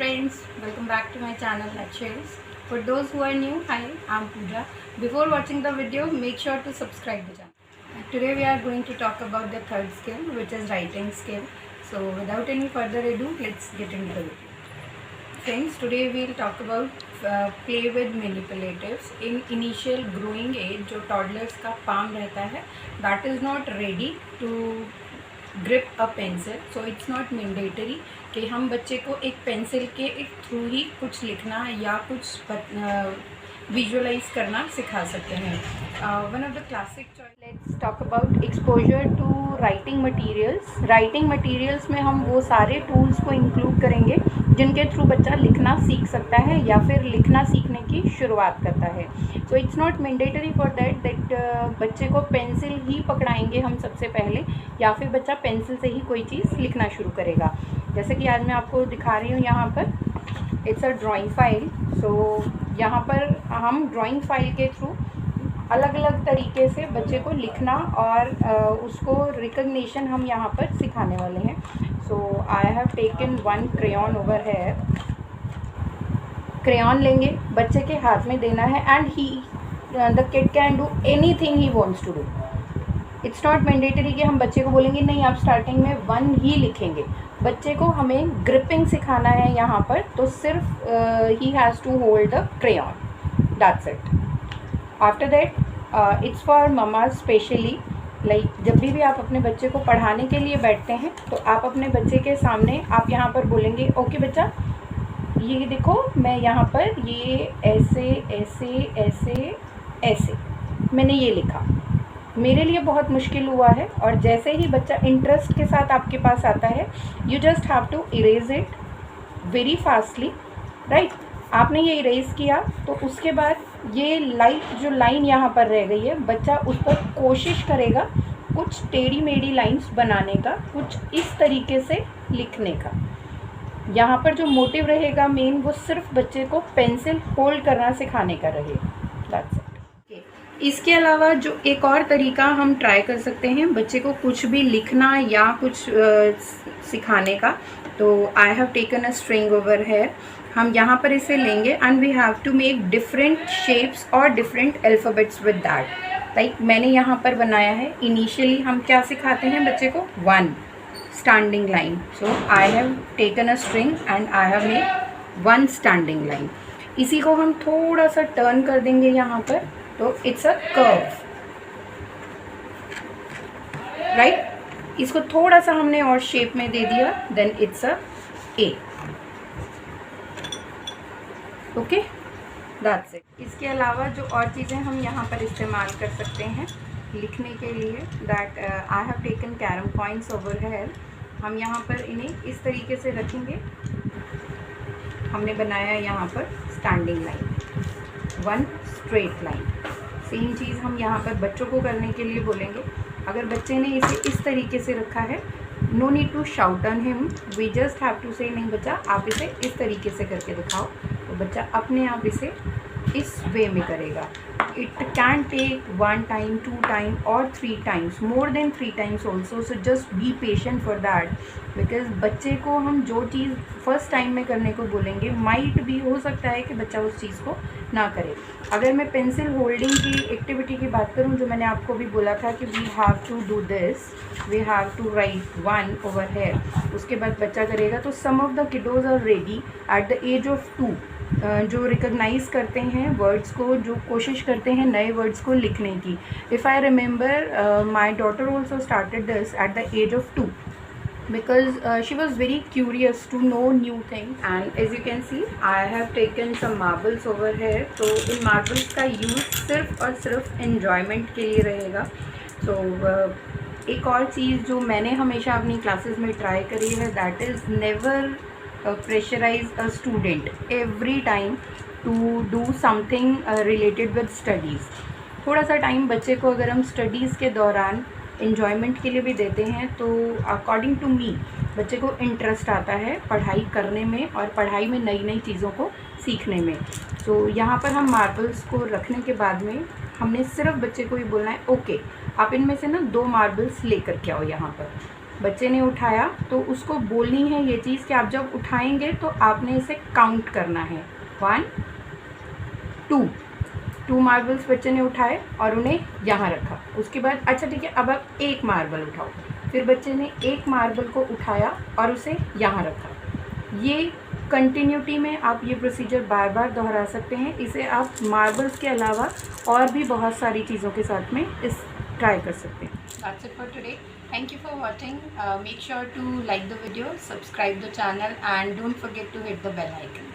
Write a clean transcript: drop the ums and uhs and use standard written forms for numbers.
friends, welcome back to my channel Lectures. For those who are new, hi, I'm Pooja. Before watching the video, make sure to subscribe the channel. Today we are going to talk about the third skill, which is writing skill. So without any further ado, let's get into the video. Friends, today we'll talk about play with manipulatives. In initial growing age, जो toddlers का palm रहता है, that is not ready to grip a pencil, so it's not mandatory कि हम बच्चे को एक pencil के थ्रू ही कुछ लिखना या कुछ विजुअलाइज करना सिखा सकते हैं. One of the classic choice. Let's talk about exposure to writing materials. Writing materials में हम वो सारे टूल्स को इंक्लूड करेंगे जिनके थ्रू बच्चा लिखना सीख सकता है या फिर लिखना सीखने की शुरुआत करता है. So it's not mandatory for that बच्चे को पेंसिल ही पकड़ाएंगे हम सबसे पहले, या फिर बच्चा पेंसिल से ही कोई चीज़ लिखना शुरू करेगा. जैसे कि आज मैं आपको दिखा रही हूँ यहाँ पर, इट्स अ ड्राइंग फाइल. सो यहाँ पर हम ड्राइंग फाइल के थ्रू अलग अलग तरीके से बच्चे को लिखना और उसको रिकग्निशन हम यहाँ पर सिखाने वाले हैं. So I have taken one crayon over है. क्रेयॉन लेंगे, बच्चे के हाथ में देना है and he the kid can do anything he wants to do. It's not mandatory कि हम बच्चे को बोलेंगे नहीं आप स्टार्टिंग में वन ही लिखेंगे. बच्चे को हमें ग्रिपिंग सिखाना है यहाँ पर, तो सिर्फ ही has to hold the crayon, that's it. After that it's for mama specially. Like जब भी आप अपने बच्चे को पढ़ाने के लिए बैठते हैं तो आप अपने बच्चे के सामने आप यहाँ पर बोलेंगे ओके बच्चा ये देखो मैं यहाँ पर ये ऐसे ऐसे ऐसे ऐसे मैंने ये लिखा, मेरे लिए बहुत मुश्किल हुआ है. और जैसे ही बच्चा इंटरेस्ट के साथ आपके पास आता है, you just have to erase it very fastly, right. आपने ये इरेज किया तो उसके बाद ये जो लाइन यहाँ पर रह गई है, बच्चा उस पर कोशिश करेगा कुछ टेढ़ी मेढ़ी लाइंस बनाने का, कुछ इस तरीके से लिखने का. यहाँ पर जो मोटिव रहेगा मेन, वो सिर्फ बच्चे को पेंसिल होल्ड करना सिखाने का रहेगा. That's it. इसके अलावा जो एक और तरीका हम ट्राई कर सकते हैं बच्चे को कुछ भी लिखना या कुछ सिखाने का, तो I have taken a string over है. हम यहाँ पर इसे लेंगे and we have to make different shapes और different alphabets with that. Like मैंने यहाँ पर बनाया है. इनिशियली हम क्या सिखाते हैं बच्चे को, one standing line. So I have taken a string and I have made one standing line. इसी को हम थोड़ा सा टर्न कर देंगे यहाँ पर, तो इट्स अ कर्व, राइट. इसको थोड़ा सा हमने और शेप में दे दिया, then it's a A. Okay, that's it. इसके अलावा जो और चीज़ें हम यहाँ पर इस्तेमाल कर सकते हैं लिखने के लिए, that I have taken carrom coins over here. हम यहाँ पर इन्हें इस तरीके से रखेंगे. हमने बनाया यहाँ पर standing line, one straight line. Same चीज़ हम यहाँ पर बच्चों को करने के लिए बोलेंगे. अगर बच्चे ने इसे इस तरीके से रखा है, no need to shout on him, we just have to say नहीं बच्चा आप इसे इस तरीके से करके दिखाओ, तो बच्चा अपने आप इसे इस वे में करेगा. It can take one time, two time और three times, more than three times also. So just be patient for that, because बच्चे को हम जो चीज़ फर्स्ट टाइम में करने को बोलेंगे, माइट भी हो सकता है कि बच्चा उस चीज़ को ना करे. अगर मैं पेंसिल होल्डिंग की एक्टिविटी की बात करूं, जो मैंने आपको भी बोला था कि we have to do this, we have to write one over here, उसके बाद बच्चा करेगा. तो some of the kiddos are ready at the age of 2, जो रिकग्नाइज करते हैं वर्ड्स को, जो कोशिश करते हैं नए वर्ड्स को लिखने की. If I remember my daughter also started this at the age of 2 because she was very curious to know new things. And as you can see I have taken some marbles over here. तो इन marbles का use सिर्फ और सिर्फ enjoyment के लिए रहेगा. So एक और चीज़ जो मैंने हमेशा अपनी क्लासेस में ट्राई करी है, that is never pressurize a student every time to do something related with studies. थोड़ा सा टाइम बच्चे को अगर हम स्टडीज़ के दौरान इन्जॉयमेंट के लिए भी देते हैं, तो अकॉर्डिंग टू मी बच्चे को इंटरेस्ट आता है पढ़ाई करने में और पढ़ाई में नई नई चीज़ों को सीखने में. तो यहाँ पर हम मार्बल्स को रखने के बाद में हमने सिर्फ बच्चे को ही बोलना है ओके आप इनमें से ना 2 मार्बल्स लेकर के आओ यहाँ पर. बच्चे ने उठाया तो उसको बोलनी है ये चीज़ कि आप जब उठाएंगे तो आपने इसे काउंट करना है। 1 2 मार्बल्स बच्चे ने उठाए और उन्हें यहाँ रखा। उसके बाद अच्छा ठीक है, अब आप एक मार्बल उठाओ। फिर बच्चे ने एक मार्बल को उठाया और उसे यहाँ रखा। ये कंटिन्यूटी में आप ये प्रोसीजर बार बार दोहरा सकते हैं। इसे आप मार्बल्स के अलावा और भी बहुत सारी चीज़ों के साथ में इस ट्राई कर सकते हैं। That's it for today. Thank you for watching. Make sure to like the video, subscribe the channel and don't forget to hit the bell icon.